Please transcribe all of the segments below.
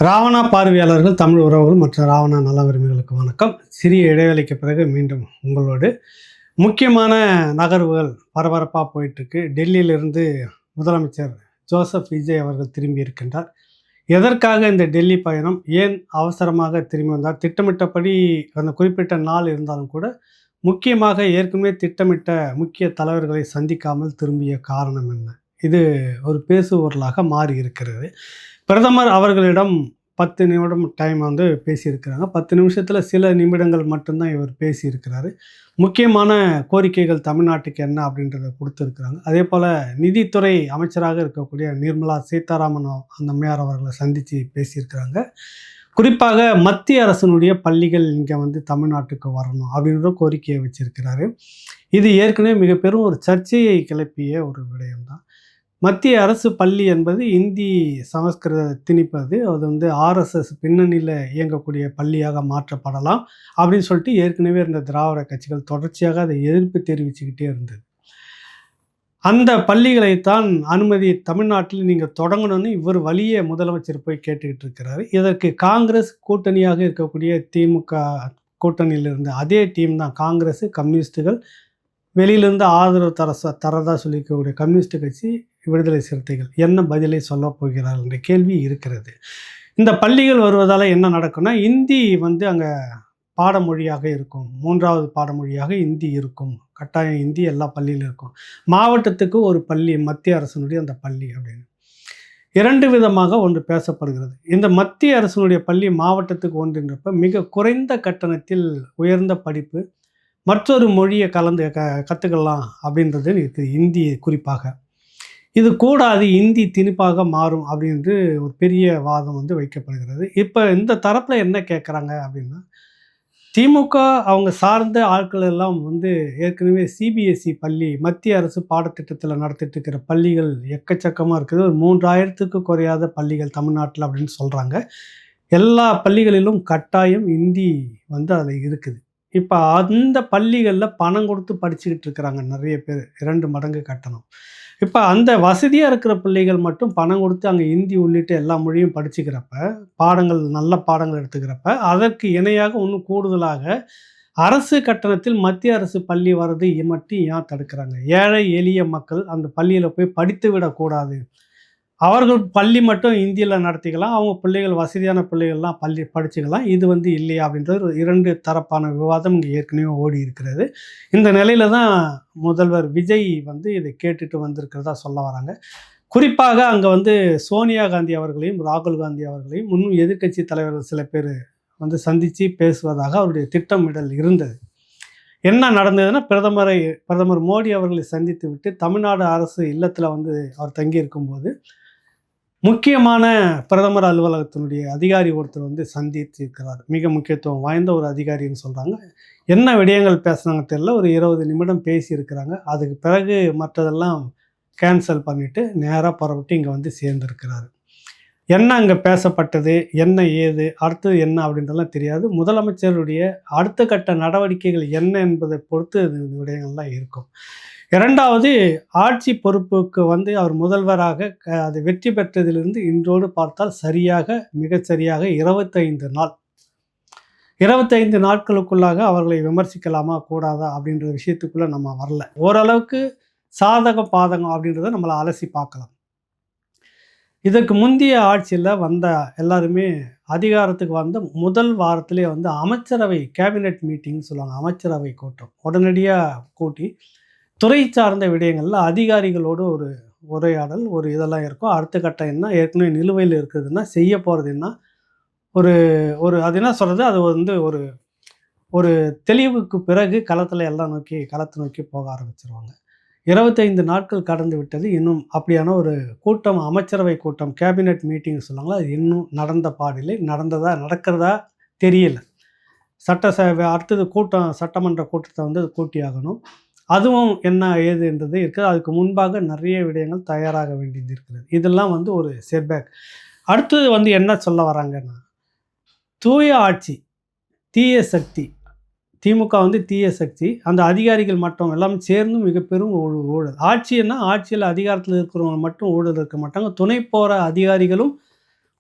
ராவணா பார்வையாளர்கள், தமிழ் உறவுகள் மற்றும் ராவணா நல விரும்பிகளுக்கு வணக்கம். சிறிய இடைவேளைக்கு பிறகு மீண்டும் உங்களோடு. முக்கியமான நகர்வுகள் பரபரப்பாக போயிட்டுருக்கு. டெல்லியிலிருந்து முதலமைச்சர் ஜோசப் விஜய் அவர்கள் திரும்பி இருக்கின்றார். எதற்காக இந்த டெல்லி பயணம்? ஏன் அவசரமாக திரும்பி வந்தார்? திட்டமிட்டபடி அந்த குறிப்பிட்ட நாள் இருந்தாலும் கூட முக்கியமாக ஏற்கனவே திட்டமிட்ட முக்கிய தலைவர்களை சந்திக்காமல் திரும்பிய காரணம் என்ன? இது ஒரு பேசுபொருளாக மாறி இருக்கிறது. பிரதமர் அவர்களிடம் 10 நிமிடம் டைம் பேசியிருக்கிறாங்க. 10 நிமிஷத்தில் சில நிமிடங்கள் மட்டும்தான் இவர் பேசியிருக்கிறாரு. முக்கியமான கோரிக்கைகள் தமிழ்நாட்டுக்கு என்ன அப்படின்றத கொடுத்துருக்குறாங்க. அதே போல் நிதித்துறை அமைச்சராக இருக்கக்கூடிய நிர்மலா சீதாராமன் அந்த அம்மையார் அவர்களை சந்தித்து பேசியிருக்கிறாங்க. குறிப்பாக மத்திய அரசினுடைய பள்ளிகள் இங்கே தமிழ்நாட்டுக்கு வரணும் அப்படின்ற கோரிக்கையை வச்சிருக்கிறாரு. இது ஏற்கனவே மிக பெரும் ஒரு சர்ச்சையை கிளப்பிய ஒரு விடயம்தான். மத்திய அரசு பள்ளி என்பது இந்தி சமஸ்கிருத திணிப்பது, அது ஆர்எஸ்எஸ் பின்னணியில் இயங்கக்கூடிய பள்ளியாக மாற்றப்படலாம் அப்படின்னு சொல்லிட்டு ஏற்கனவே இருந்த திராவிட கட்சிகள் தொடர்ச்சியாக அதை எதிர்ப்பு தெரிவிச்சுக்கிட்டே இருந்தது. அந்த பள்ளிகளைத்தான் அனுமதி தமிழ்நாட்டில் நீங்கள் தொடங்கணும்னு இவர் வழியே முதலமைச்சர் போய் கேட்டுக்கிட்டு இருக்கிறாரு. இதற்கு காங்கிரஸ் கூட்டணியாக இருக்கக்கூடிய திமுக கூட்டணியில் இருந்த அதே டீம் தான், காங்கிரஸ், கம்யூனிஸ்டுகள், வெளியிலிருந்து ஆதரவு தரதா சொல்லிக்கக்கூடிய கம்யூனிஸ்ட் கட்சி, விடுதலை சிறுத்தைகள் என்ன பதிலை சொல்ல போகிறார் என்ற கேள்வி இருக்கிறது. இந்த பள்ளிகள் வருவதால் என்ன நடக்கும்னா, இந்தி அங்கே பாடமொழியாக இருக்கும். 3வது பாடமொழியாக இந்தி இருக்கும். கட்டாயம் இந்தி எல்லா பள்ளியிலும் இருக்கும். மாவட்டத்துக்கு ஒரு பள்ளி, மத்திய அரசினுடைய அந்த பள்ளி அப்படின்னு 2 விதமாக ஒன்று பேசப்படுகிறது. இந்த மத்திய அரசினுடைய பள்ளி மாவட்டத்துக்கு ஒன்றுன்றப்ப மிக குறைந்த கட்டணத்தில் உயர்ந்த படிப்பு, மற்றொரு மொழியை கலந்து கற்றுக்கலாம் அப்படின்றது இருக்குது. இந்தி குறிப்பாக இது கூடாது, இந்தி திணிப்பாக மாறும் அப்படின்று ஒரு பெரிய வாதம் வைக்கப்படுகிறது. இப்போ இந்த தரப்பில் என்ன கேட்குறாங்க அப்படின்னா, திமுக அவங்க சார்ந்த ஆட்கள் எல்லாம் ஏற்கனவே சிபிஎஸ்இ பள்ளி, மத்திய அரசு பாடத்திட்டத்தில் நடத்திட்டு இருக்கிற பள்ளிகள் எக்கச்சக்கமாக இருக்குது. ஒரு 3000க்கு குறையாத பள்ளிகள் தமிழ்நாட்டில் அப்படின்னு சொல்கிறாங்க. எல்லா பள்ளிகளிலும் கட்டாயம் இந்தி அதில் இருக்குது. இப்போ அந்த பள்ளிகளில் பணம் கொடுத்து படிச்சுக்கிட்டு இருக்கிறாங்க நிறைய பேர், 2 மடங்கு கட்டணம். இப்போ அந்த வசதியாக இருக்கிற பிள்ளைகள் மட்டும் பணம் கொடுத்து அங்கே இந்தி உள்ளிட்ட எல்லா மொழியும் படிச்சுக்கிறப்ப, பாடங்கள் நல்ல பாடங்கள் எடுத்துக்கிறப்ப, அதற்கு இணையாக இன்னும் கூடுதலாக அரசு கட்டணத்தில் மத்திய அரசு பள்ளி வர்றது மட்டும் ஏன் தடுக்கிறாங்க? ஏழை எளிய மக்கள் அந்த பள்ளியில் போய் படித்து விடக்கூடாது, அவர்கள் பள்ளி மட்டும் இந்தியில் நடத்திக்கலாம், அவங்க பிள்ளைகள் வசதியான பிள்ளைகள்லாம் பள்ளி படிச்சுக்கலாம், இது இல்லையா அப்படின்றது 2 தரப்பான விவாதம் இங்கே ஏற்கனவே ஓடி இருக்கிறது. இந்த நிலையில தான் முதல்வர் விஜய் இதை கேட்டுட்டு வந்திருக்கிறதா சொல்ல வராங்க. குறிப்பாக அங்கே சோனியா காந்தி அவர்களையும் ராகுல் காந்தி அவர்களையும் இன்னும் எதிர்க்கட்சி தலைவர்கள் சில பேர் சந்தித்து பேசுவதாக அவருடைய திட்டமிடல் இருந்தது. என்ன நடந்ததுன்னா, பிரதமர் மோடி அவர்களை சந்தித்து விட்டு தமிழ்நாடு அரசு இல்லத்தில் அவர் தங்கியிருக்கும்போது முக்கியமான பிரதமர் அலுவலகத்தினுடைய அதிகாரி ஒருத்தர் சந்தித்திருக்கிறார். மிக முக்கியத்துவம் வாய்ந்த ஒரு அதிகாரின்னு சொல்கிறாங்க. என்ன விடயங்கள் பேசுனாங்க தெரியல, ஒரு 20 நிமிடம் பேசியிருக்கிறாங்க. அதுக்கு பிறகு மற்றதெல்லாம் கேன்சல் பண்ணிவிட்டு நேராக புறப்பட்டு இங்கே சேர்ந்துருக்கிறாரு. என்ன அங்கே பேசப்பட்டது, என்ன ஏது, அடுத்தது என்ன அப்படின்றதெல்லாம் தெரியாது. முதலமைச்சருடைய அடுத்த கட்ட நடவடிக்கைகள் என்ன என்பதை பொறுத்து இந்த விடயங்கள்லாம் இருக்கும். 2வது, ஆட்சி பொறுப்புக்கு அவர் முதல்வராக அது வெற்றி பெற்றதிலிருந்து இன்றோடு பார்த்தால் மிகச்சரியாக 25 நாட்களுக்குள்ளாக அவர்களை விமர்சிக்கலாமா கூடாதா அப்படின்ற விஷயத்துக்குள்ளே நம்ம வரல. ஓரளவுக்கு சாதகம் பாதகம் அப்படின்றத நம்மளை அலசி பார்க்கலாம். இதற்கு முந்தைய ஆட்சியில் எல்லாருமே அதிகாரத்துக்கு முதல் வாரத்திலே அமைச்சரவை கேபினெட் மீட்டிங் சொல்லுவாங்க, அமைச்சரவை கூட்டம் உடனடியாக கூட்டி துறை சார்ந்த விடயங்களில் அதிகாரிகளோடு ஒரு உரையாடல், ஒரு இதெல்லாம் இருக்கும். அடுத்த கட்டம் என்ன, ஏற்கனவே நிலுவையில் இருக்குதுன்னா செய்ய போகிறது என்ன, ஒரு அது என்ன சொல்கிறது, அது ஒரு ஒரு தெளிவுக்கு பிறகு களத்தை நோக்கி போக ஆரம்பிச்சிருவாங்க. 25 நாட்கள் கடந்து விட்டது. இன்னும் அப்படியான ஒரு கூட்டம், அமைச்சரவை கூட்டம், கேபினெட் மீட்டிங் சொல்லுவாங்களா, அது இன்னும் நடந்த பாடில்லை. நடக்கிறதா தெரியல. சட்டசபை அடுத்தது சட்டமன்ற கூட்டத்தை கூட்டியாகணும். அதுவும் என்ன ஏது என்றது இருக்குது. அதுக்கு முன்பாக நிறைய விடயங்கள் தயாராக வேண்டியது இருக்கிறது. இதெல்லாம் ஒரு செட்பேக். அடுத்தது என்ன சொல்ல வராங்கன்னா, தூய ஆட்சி, தீய சக்தி, திமுக தீய சக்தி, அந்த அதிகாரிகள் மட்டும் எல்லாம் சேர்ந்து மிக பெரும் ஊழல். ஆட்சியில் அதிகாரத்தில் இருக்கிறவங்க மட்டும் ஊழல் இருக்க மாட்டாங்க, துணை போகிற அதிகாரிகளும்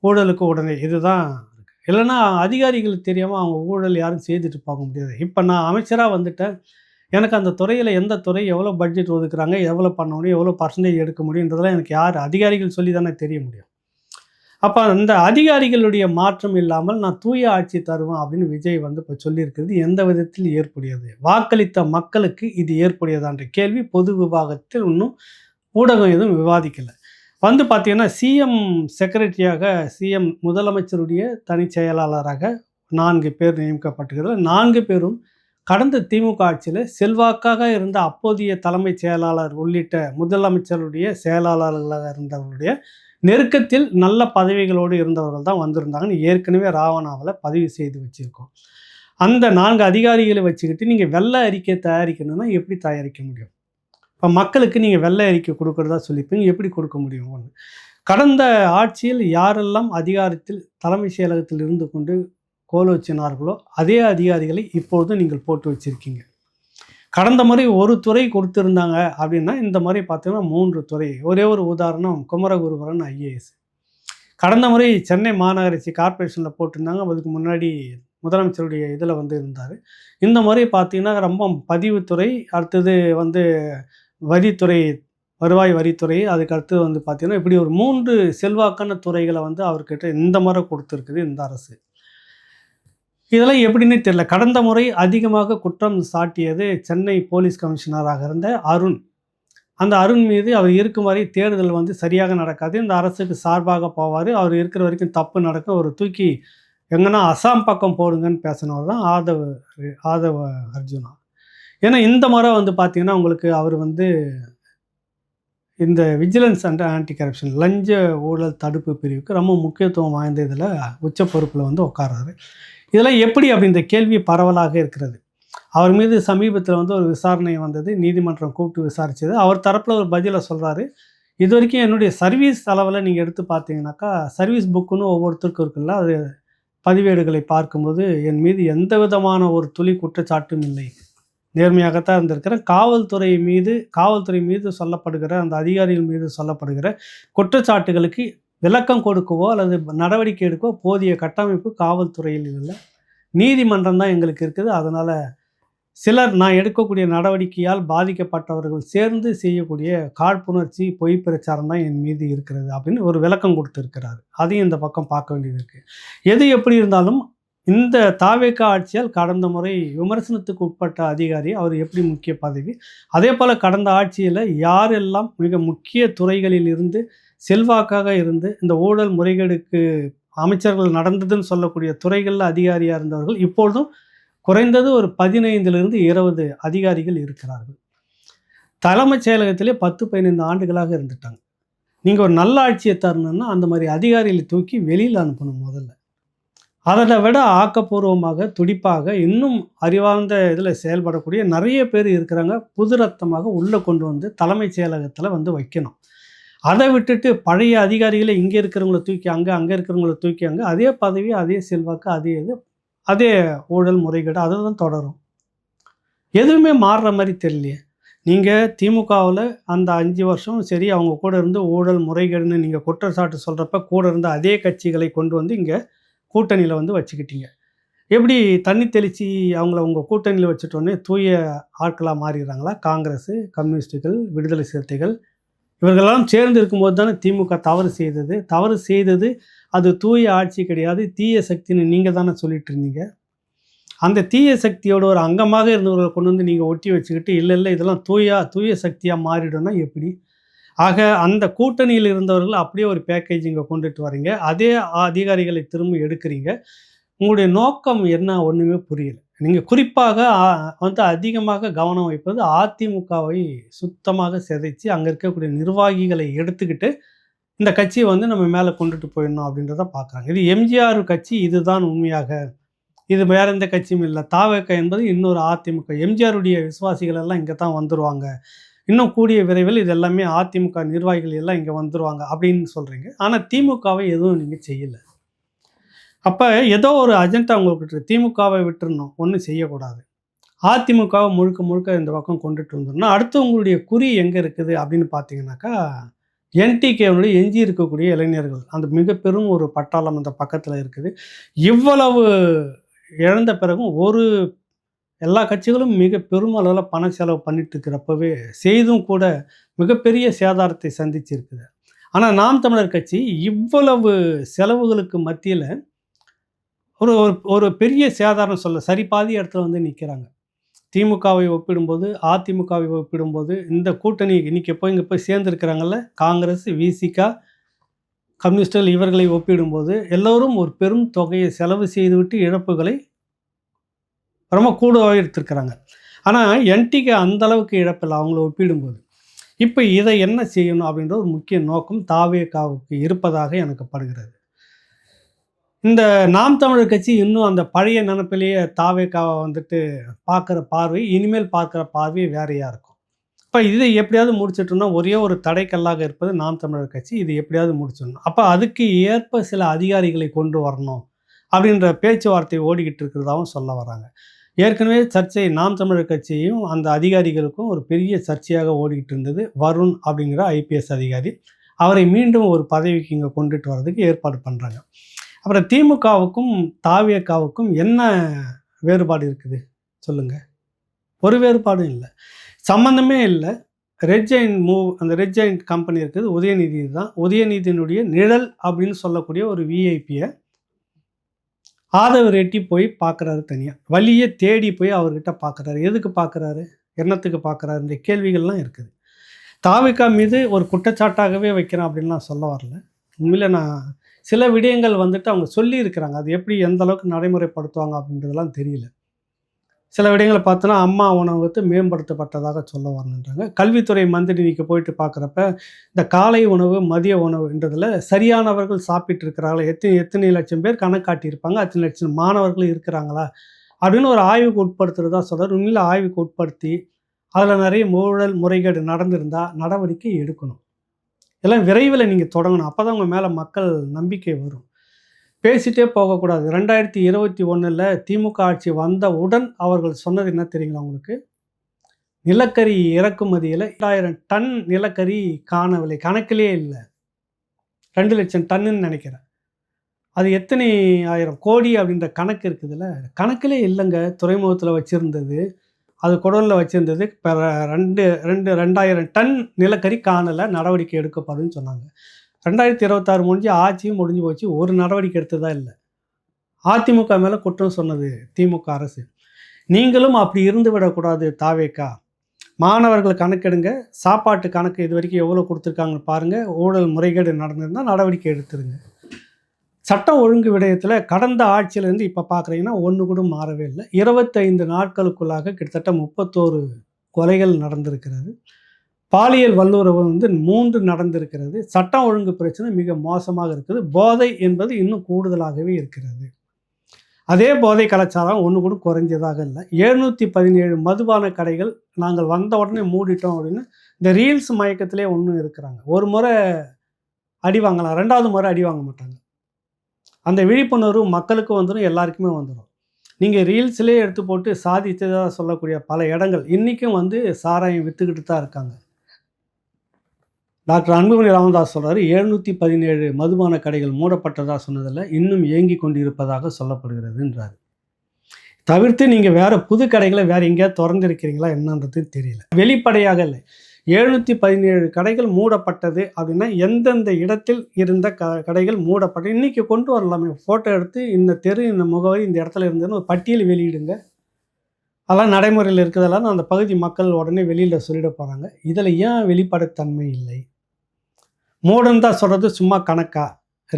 ஊழலுக்கு உடனே இதுதான் இருக்கு. இல்லைன்னா அதிகாரிகளுக்கு தெரியாமல் அவங்க ஊழல் யாரும் செய்துட்டு பார்க்க முடியாது. இப்போ நான் அமைச்சராக வந்துட்டேன், எனக்கு அந்த துறையில் எந்த துறை எவ்வளோ பட்ஜெட் ஒதுக்குறாங்க, எவ்வளோ பண்ண முடியும், எவ்வளோ பர்சன்டேஜ் எடுக்க முடியுன்றதெல்லாம் எனக்கு யார் அதிகாரிகள் சொல்லி தானே தெரிய முடியும். அப்போ அந்த அதிகாரிகளுடைய மாற்றம் இல்லாமல் நான் தூய ஆட்சி தருவேன் அப்படின்னு விஜய் வந்து இப்போ சொல்லியிருக்கிறது எந்த விதத்தில் ஏற்புடையது? வாக்களித்த மக்களுக்கு இது ஏற்புடையதான்ற கேள்வி பொது விவாதத்தில் இன்னும் ஊடகம் எதுவும் விவாதிக்கல. வந்து பார்த்தீங்கன்னா, சிஎம் செக்ரட்டரியாக சிஎம் முதலமைச்சருடைய தனிச் செயலாளராக 4 பேர் நியமிக்கப்பட்டிருக்கிறார்கள். 4 பேரும் கடந்த திமுக ஆட்சியில செல்வாக்காக இருந்த அப்போதைய தலைமைச் செயலாளர் உள்ளிட்ட முதலமைச்சருடைய செயலாளர்களாக இருந்தவர்களுடைய நெருக்கத்தில் நல்ல பதவிகளோடு இருந்தவர்கள் தான் வந்திருந்தாங்கன்னு ஏற்கனவே ராவணாவில் பதிவு செய்து வச்சுருக்கோம். அந்த 4 அதிகாரிகளை வச்சுக்கிட்டு நீங்கள் வெள்ளை அறிக்கை தயாரிக்கணும்னா எப்படி தயாரிக்க முடியும்? இப்போ மக்களுக்கு நீங்கள் வெள்ளை அறிக்கை கொடுக்குறதா சொல்லிப்பீங்க, எப்படி கொடுக்க முடியும்? ஒன்று, கடந்த ஆட்சியில் யாரெல்லாம் அதிகாரத்தில் தலைமை செயலகத்தில் இருந்து கொண்டு கோலோச்சினார்களோ அதே அதிகாரிகளை இப்பொழுது நீங்கள் போட்டு வச்சுருக்கீங்க. கடந்த முறை ஒரு துறை கொடுத்துருந்தாங்க அப்படின்னா, இந்த முறை பார்த்தீங்கன்னா 3 துறை. ஒரே ஒரு உதாரணம் குமரகுருபரன் ஐஏஎஸ். கடந்த முறை சென்னை மாநகராட்சி கார்ப்பரேஷனில் போட்டிருந்தாங்க. அதுக்கு முன்னாடி முதலமைச்சருடைய இதில் வந்து இருந்தார். இந்த முறை பார்த்தீங்கன்னா ரொம்ப பதிவுத்துறை, அடுத்தது வந்து வரித்துறை, வருவாய் வரித்துறை, அதுக்கு அடுத்தது வந்து பார்த்தீங்கன்னா இப்படி ஒரு 3 செல்வாக்கான துறைகளை வந்து அவர்கிட்ட இந்த முறை கொடுத்துருக்குது இந்த அரசு. இதெல்லாம் எப்படின்னு தெரியல. கடந்த முறை அதிகமாக குற்றம் சாட்டியது சென்னை போலீஸ் கமிஷனராக இருந்த அருண். அந்த அருண் மீது அவர் இருக்கும் வரை தேர்தல் வந்து சரியாக நடக்காது. இந்த அரசுக்கு சார்பாக போவார். அவர் இருக்கிற வரைக்கும் தப்பு நடக்கும். அவர் தூக்கி எங்கன்னா அசாம் பக்கம் போடுங்கன்னு பேசினவர் தான் ஆதவ அர்ஜுனா. ஏன்னா இந்த முறை வந்து பார்த்தீங்கன்னா உங்களுக்கு அவர் வந்து இந்த விஜிலன்ஸ் அண்ட் ஆன்டி கரப்ஷன் லஞ்ச ஊழல் தடுப்பு பிரிவுக்கு ரொம்ப முக்கியத்துவம் வாய்ந்த இதில் உச்ச பொறுப்பில் வந்து உட்காராரு. இதெல்லாம் எப்படி அப்படின்ற கேள்வி பரவலாக இருக்கிறது. அவர் மீது சமீபத்தில் வந்து ஒரு விசாரணை வந்தது. நீதிமன்றம் கூப்பிட்டு விசாரித்தது. அவர் தரப்பில் ஒரு பதிலை சொல்கிறாரு. இது வரைக்கும் என்னுடைய சர்வீஸ் அளவில் நீங்கள் எடுத்து பார்த்தீங்கன்னாக்கா, சர்வீஸ் புக்குன்னு ஒவ்வொருத்தருக்கும் இருக்குல்ல, அது பதிவேடுகளை பார்க்கும்போது என் மீது எந்த விதமான ஒரு துளி குற்றச்சாட்டும் இல்லை. நேர்மையாகத்தான் இருந்திருக்கிறேன். காவல்துறை மீது சொல்லப்படுகிற அந்த அதிகாரிகள் மீது சொல்லப்படுகிற குற்றச்சாட்டுகளுக்கு விளக்கம் கொடுக்கவோ அல்லது நடவடிக்கை எடுக்கவோ போதிய கட்டமைப்பு காவல்துறையில் இல்லை. நீதிமன்றம் தான் எங்களுக்கு இருக்குது. அதனால் சிலர் நான் எடுக்கக்கூடிய நடவடிக்கையால் பாதிக்கப்பட்டவர்கள் சேர்ந்து செய்யக்கூடிய காழ்ப்புணர்ச்சி, பொய் பிரச்சாரம் தான் என் மீது இருக்கிறது அப்படின்னு ஒரு விளக்கம் கொடுத்துருக்கிறார். அதையும் இந்த பக்கம் பார்க்க வேண்டியது இருக்குது. எது எப்படி இருந்தாலும் இந்த தாவேக ஆட்சியால் கடந்த முறை விமர்சனத்துக்கு உட்பட்ட அதிகாரி அவர் எப்படி முக்கிய பதவி, அதே போல் கடந்த ஆட்சியில் யாரெல்லாம் மிக முக்கிய துறைகளில் இருந்து செல்வாக்காக இருந்து இந்த ஊழல் முறைகேடுக்கு அமைச்சர்கள் நடந்ததுன்னு சொல்லக்கூடிய துறைகளில் அதிகாரியாக இருந்தவர்கள் இப்பொழுதும் குறைந்தது ஒரு 15லிருந்து 20 அதிகாரிகள் இருக்கிறார்கள். தலைமைச் செயலகத்திலே 10-15 ஆண்டுகளாக இருந்துட்டாங்க. நீங்கள் ஒரு நல்ல ஆட்சியை தரணுன்னா அந்த மாதிரி அதிகாரிகளை தூக்கி வெளியில் அனுப்பணும் முதல்ல. அதை விட ஆக்கப்பூர்வமாக, துடிப்பாக, இன்னும் அறிவார்ந்த இதில் செயல்படக்கூடிய நிறைய பேர் இருக்கிறாங்க. புது ரத்தமாக உள்ளே கொண்டு வந்து தலைமைச் செயலகத்தில் வந்து வைக்கணும். அதை விட்டுட்டு பழைய அதிகாரிகளை இங்கே இருக்கிறவங்கள தூக்கி அங்கே இருக்கிறவங்கள தூக்கி அங்கே, அதே பதவி, அதே செல்வாக்கு, அதே ஊழல் முறைகேடு அதை தான் தொடரும். எதுவுமே மாறுற மாதிரி தெரியலையே. நீங்கள் திமுகவில் அந்த 5 வருஷம் சரி அவங்க கூட இருந்து ஊழல் முறைகேடுன்னு நீங்கள் குற்றச்சாட்டு சொல்கிறப்ப கூட இருந்த அதே கட்சிகளை கொண்டு வந்து இங்கே கூட்டணியில் வந்து வச்சுக்கிட்டீங்க. எப்படி தண்ணி தெளித்து அவங்கள உங்கள் கூட்டணியில் வச்சுட்டோன்னே தூய ஆட்களாக மாறிடுறாங்களா? காங்கிரஸு, கம்யூனிஸ்ட்டுகள், விடுதலை சிறுத்தைகள் இவர்களெல்லாம் சேர்ந்து இருக்கும்போது தானே திமுக தவறு செய்தது அது தூய ஆட்சி கிடையாது, தீய சக்தின்னு நீங்கள் தானே சொல்லிட்டு இருந்தீங்க. அந்த தீய சக்தியோட ஒரு அங்கமாக இருந்தவர்களை கொண்டு வந்து நீங்கள் ஒட்டி வச்சுக்கிட்டு இல்லை இதெல்லாம் தூய சக்தியாக மாறிடும்னா எப்படி? ஆக அந்த கூட்டணியில் இருந்தவர்கள் அப்படியே ஒரு பேக்கேஜ் இங்கே கொண்டுட்டு வரீங்க. அதே அதிகாரிகளை திரும்ப எடுக்கிறீங்க. உங்களுடைய நோக்கம் என்ன ஒன்றுமே புரியல. நீங்கள் குறிப்பாக வந்து அதிகமாக கவனம் வைப்பது அதிமுகவை சுத்தமாக சிதைச்சு அங்கே இருக்கக்கூடிய நிர்வாகிகளை எடுத்துக்கிட்டு இந்த கட்சியை வந்து நம்ம மேலே கொண்டுட்டு போயிடணும் அப்படின்றத பார்க்குறாங்க. இது எம்ஜிஆர் கட்சி, இதுதான் உண்மையாக, இது வேற எந்த கட்சியும் இல்லை. தாவேக என்பது இன்னொரு அதிமுக. எம்ஜிஆருடைய விசுவாசிகள் எல்லாம் இங்கே தான் வந்துடுவாங்க, இன்னும் கூடிய விரைவில் இது எல்லாமே அதிமுக நிர்வாகிகள் எல்லாம் இங்கே வந்துடுவாங்க அப்படின்னு சொல்கிறீங்க. ஆனால் திமுகவை எதுவும் நீங்கள் செய்யலை. அப்போ ஏதோ ஒரு அஜெண்டா உங்களுக்கு திமுகவை விட்டுறணும், ஒன்றும் செய்யக்கூடாது. அதிமுகவை முழுக்க இந்த பக்கம் கொண்டுட்டு வந்துடணும். அடுத்து உங்களுடைய குறி எங்கே இருக்குது அப்படின்னு பார்த்தீங்கன்னாக்கா, என்டிகேவுடைய எஞ்சி இருக்கக்கூடிய இளைஞர்கள் அந்த மிக பெரும் ஒரு பட்டாளம் அந்த பக்கத்தில் இருக்குது. இவ்வளவு இழந்த பிறகும் எல்லா கட்சிகளும் மிக பெரும் அளவில் பண செலவு பண்ணிட்டு இருக்கிறப்பவே செய்தும் கூட மிகப்பெரிய சேதாரத்தை சந்திச்சிருக்குது. ஆனால் நாம் தமிழர் கட்சி இவ்வளவு செலவுகளுக்கு மத்தியில் ஒரு ஒரு பெரிய சேதாரம் சரி பாதி இடத்துல வந்து நிற்கிறாங்க. திமுகவை ஒப்பிடும்போது, அதிமுகவை ஒப்பிடும்போது இந்த கூட்டணி இங்கே போய் சேர்ந்துருக்கிறாங்கல்ல, காங்கிரஸ், விசிக, கம்யூனிஸ்டுகள் இவர்களை ஒப்பிடும்போது எல்லோரும் ஒரு பெரும் தொகையை செலவு செய்துவிட்டு இழப்புகளை ரொம்ப கூடவே எடுத்திருக்கிறாங்க. ஆனால் என்டிகே அந்த அளவுக்கு இழப்பில்லை அவங்கள ஒப்பிடும்போது. இப்போ இதை என்ன செய்யணும் அப்படின்ற ஒரு முக்கிய நோக்கம் தாவேகாவுக்கு இருப்பதாக எனக்கு படுகிறது. இந்த நாம் தமிழர் கட்சி இன்னும் அந்த பழைய நினைப்பிலேயே தாவேகாவை வந்துட்டு பார்க்குற பார்வை, இனிமேல் பார்க்குற பார்வை வேறையாக இருக்கும். இப்போ இதை எப்படியாவது முடிச்சிட்டோம்னா ஒரே ஒரு தடைக்கல்லாக இருப்பது நாம் தமிழர் கட்சி. இது எப்படியாவது முடிச்சிடணும். அப்போ அதுக்கு ஏற்ப சில அதிகாரிகளை கொண்டு வரணும் அப்படின்ற பேச்சுவார்த்தை ஓடிக்கிட்டு இருக்கிறதாகவும் சொல்ல வராங்க. ஏற்கனவே சர்ச்சை நாம் தமிழர் கட்சியும் அந்த அதிகாரிகளுக்கும் ஒரு பெரிய சர்ச்சையாக ஓடிக்கிட்டு இருந்தது. வருண் அப்படிங்கிற ஐபிஎஸ் அதிகாரி, அவரை மீண்டும் ஒரு பதவிக்கு இங்கே கொண்டுட்டு வர்றதுக்கு ஏற்பாடு பண்ணுறாங்க. அப்புறம் திமுகவுக்கும் தாவேகாவுக்கும் என்ன வேறுபாடு இருக்குது சொல்லுங்கள்? ஒரு வேறுபாடும் இல்லை, சம்மந்தமே இல்லை. ரெட் ஜெயின் அந்த ரெட் ஜெயின் கம்பெனி இருக்குது, உதயநிதி தான். உதயநிதியினுடைய நிழல் அப்படின்னு சொல்லக்கூடிய ஒரு விஐபியை ஆதவ ரெட்டி போய் பார்க்குறாரு தனியாக. வழியே தேடி போய் அவர்கிட்ட பார்க்குறாரு. எதுக்கு பார்க்குறாரு, என்னத்துக்கு பார்க்குறாரு, இந்த கேள்விகள்லாம் இருக்குது. தாவேகா மீது ஒரு குற்றச்சாட்டாகவே வைக்கிறேன் அப்படின்லாம் சொல்ல வரல. உண்மையில் நான் சில விடயங்கள் வந்துட்டு அவங்க சொல்லியிருக்கிறாங்க, அது எப்படி எந்த அளவுக்கு நடைமுறைப்படுத்துவாங்க அப்படின்றதெல்லாம் தெரியல. சில விடயங்களை பார்த்தோன்னா அம்மா உணவகத்து மேம்படுத்தப்பட்டதாக சொல்ல வரணுன்றாங்க. கல்வித்துறை மந்திரி நீங்கள் போயிட்டு பார்க்குறப்ப இந்த காலை உணவு மதிய உணவுன்றதில் சரியானவர்கள் சாப்பிட்டு இருக்கிறாங்களா, எத்தனை லட்சம் பேர் கணக்காட்டியிருப்பாங்க, அத்தனை லட்சம் மாணவர்கள் இருக்கிறாங்களா அப்படின்னு ஒரு ஆய்வுக்கு உட்படுத்துறதா சொல்கிறார். உண்மையில் ஆய்வுக்கு உட்படுத்தி அதில் நிறைய ஊழல் முறைகேடு நடந்திருந்தால் நடவடிக்கை எடுக்கணும். எல்லாம் விரைவில் நீங்கள் தொடங்கணும். அப்போ தான் உங்கள் மேலே மக்கள் நம்பிக்கை வரும். பேசிட்டே போகக்கூடாது. 2021 திமுக ஆட்சி வந்தவுடன் அவர்கள் சொன்னது என்ன தெரியுங்களா உங்களுக்கு? நிலக்கரி இறக்குமதியில் 2000 டன் நிலக்கரி காணவில்லை, கணக்கிலே இல்லை. 2 லட்சம் டன்னுன்னு நினைக்கிறேன். அது எத்தனை ஆயிரம் கோடி அப்படின்ற கணக்கு இருக்குதுல்ல, கணக்கிலே இல்லைங்க. துறைமுகத்தில் வச்சுருந்தது, அது குடலில் வச்சுருந்தது. இப்போ 2000 டன் நிலக்கரி காணலை, நடவடிக்கை எடுக்கப்படும்னு சொன்னாங்க. 2026 முடிஞ்சு ஆட்சியும் முடிஞ்சு போச்சு, ஒரு நடவடிக்கை எடுத்ததா இல்லை. அதிமுக மேலே குற்றம் சொன்னது திமுக அரசு. நீங்களும் அப்படி இருந்து விடக்கூடாது தாவேகா. மாணவர்கள் கணக்கெடுங்க, சாப்பாட்டு கணக்கு இது வரைக்கும் எவ்வளோ கொடுத்துருக்காங்கன்னு பாருங்கள். ஊழல் முறைகேடு நடந்திருந்தால் நடவடிக்கை எடுத்துருங்க. சட்டம் ஒழுங்கு விடயத்தில் கடந்த ஆட்சியிலேருந்து இப்போ பார்க்குறீங்கன்னா ஒன்று கூட மாறவே இல்லை. 25 நாட்களுக்குள்ளாக கிட்டத்தட்ட 31 கொலைகள் நடந்திருக்கிறது. பாலியல் வல்லுறவு 3 நடந்திருக்கிறது. சட்டம் ஒழுங்கு பிரச்சனை மிக மோசமாக இருக்குது. போதை என்பது இன்னும் கூடுதலாகவே இருக்கிறது. அதே போதை கலாச்சாரம் ஒன்று கூட குறைஞ்சதாக இல்லை. 717 மதுபான கடைகள் நாங்கள் வந்த உடனே மூடிட்டோம் அப்படின்னு இந்த ரீல்ஸ் மயக்கத்திலே ஒன்றும் இருக்கிறாங்க. ஒரு முறை அடி வாங்கலாம், 2வது முறை அடி வாங்க மாட்டாங்க. அந்த விழிப்புணர்வு மக்களுக்கு வந்துடும், எல்லாருக்குமே வந்துடும். நீங்கள் ரீல்ஸ்லேயே எடுத்து போட்டு சாதித்ததாக சொல்லக்கூடிய பல இடங்கள் இன்றைக்கும் சாராயம் விற்றுக்கிட்டு தான் இருக்காங்க. டாக்டர் அன்புமணி ராமதாஸ் சொல்கிறாரு, 717 மதுபான கடைகள் மூடப்பட்டதாக சொன்னதில் இன்னும் இயங்கி கொண்டிருப்பதாக சொல்லப்படுகிறதுன்றார். தவிர்த்து நீங்கள் வேறு புது கடைகளை வேறு எங்கேயாவது திறந்திருக்கிறீங்களா என்னன்றது தெரியல. வெளிப்படையாக இல்லை. 717 கடைகள் மூடப்பட்டது அப்படின்னா எந்தெந்த இடத்தில் இருந்த கடைகள் மூடப்பட்ட இன்றைக்கி கொண்டு வரலாமே, ஃபோட்டோ எடுத்து இந்த தெரு இந்த முகவரி இந்த இடத்துல இருந்ததுன்னு ஒரு பட்டியல் வெளியிடுங்க. அதெல்லாம் நடைமுறையில் இருக்கிறதெல்லாம் அந்த பகுதி மக்கள் உடனே வெளியில் சொல்லிட போகிறாங்க. இதில் ஏன் வெளிப்படைத்தன்மை இல்லை? மூடன் தான் சொல்கிறது சும்மா கணக்கா,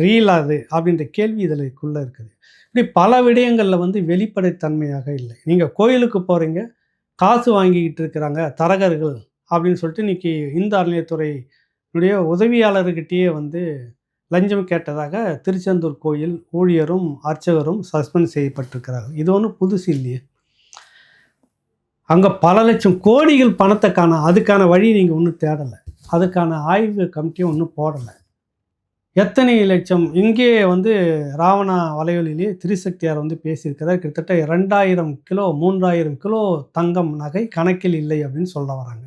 ரீலா அது அப்படின்ற கேள்வி இதில்க்குள்ளே இருக்குது. இப்படி பல விடயங்களில் வெளிப்படைத்தன்மையாக இல்லை. நீங்கள் கோயிலுக்கு போகிறீங்க, காசு வாங்கிக்கிட்டு இருக்கிறாங்க தரகர்கள் அப்படின்னு சொல்லிட்டு இன்றைக்கி இந்து அறநிலையத்துறையினுடைய உதவியாளர்கிட்டேயே லஞ்சம் கேட்டதாக திருச்செந்தூர் கோயில் ஊழியரும் அர்ச்சகரும் சஸ்பெண்ட் செய்யப்பட்டிருக்கிறார்கள். இது ஒன்றும் புதுசு இல்லையே. அங்கே பல லட்சம் கோடிகள் பணத்தை காணோம். அதுக்கான வழி நீங்கள் ஒன்றும் தேடலை, அதுக்கான ஆய்வு கமிட்டியும் ஒன்றும் போடலை. எத்தனை லட்சம் இங்கே ராவணா வலையொலியிலே திரிசக்தியார் பேசியிருக்கிறார். கிட்டத்தட்ட 2000 கிலோ 3000 கிலோ தங்கம் நகை கணக்கில் இல்லை அப்படின்னு சொல்ல வராங்க.